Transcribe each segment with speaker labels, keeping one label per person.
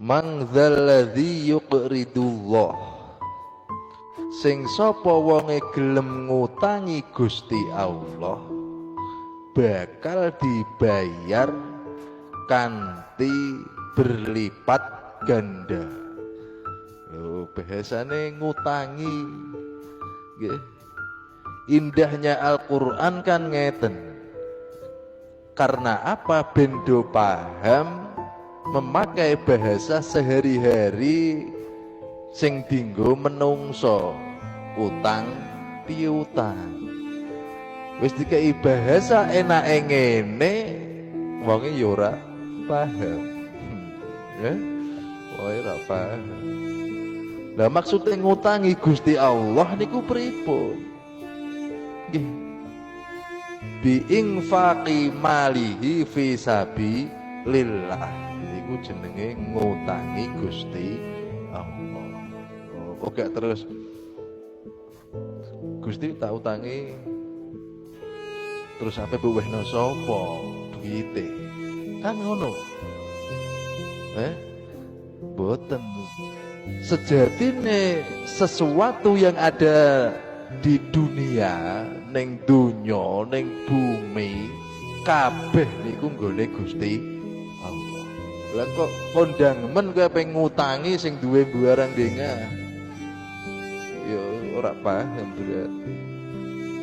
Speaker 1: Man dzalladzi yuqridullah, sing sapa wonge gelem ngutangi Gusti Allah bakal dibayar kanthi berlipat ganda. Lho, bahasane ngutangi nggih. Indahnya Al-Qur'an kan ngeten. Karena apa? Bendo paham memakai bahasa sehari-hari sing dinggo menungso, utang piutang. Wis dikai bahasa enake ngene wonge ya ora paham. Ya, wae ora paham. Lah maksudnya ngutangi Gusti Allah niku pripun? Nggih. Bi infaqi malihi fi sabilillah. Iku jenenge ngutangi Gusti Allah. Oh, kok terus Gusti tak utangi terus sampe buwehno sapa duwite. Kan ngono. Boten. Sejatine sesuatu yang ada di dunia, ning donya, ning bumi, kabeh niku nggone Gusti Allah. Lah kok kondang men kowe pengen ngutangi sing duwe barang dengah. Ya ora paham berarti.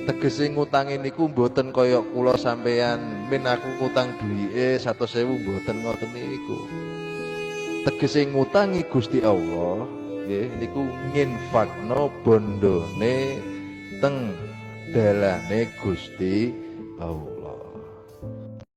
Speaker 1: Tegese ngutangi niku mboten kaya kula sampeyan min aku ngutang duwike 100.000 mboten ngoten niku. Tegese ngutangi Gusti Allah nggih niku nginfakno bondone teng dalane Gusti Allah.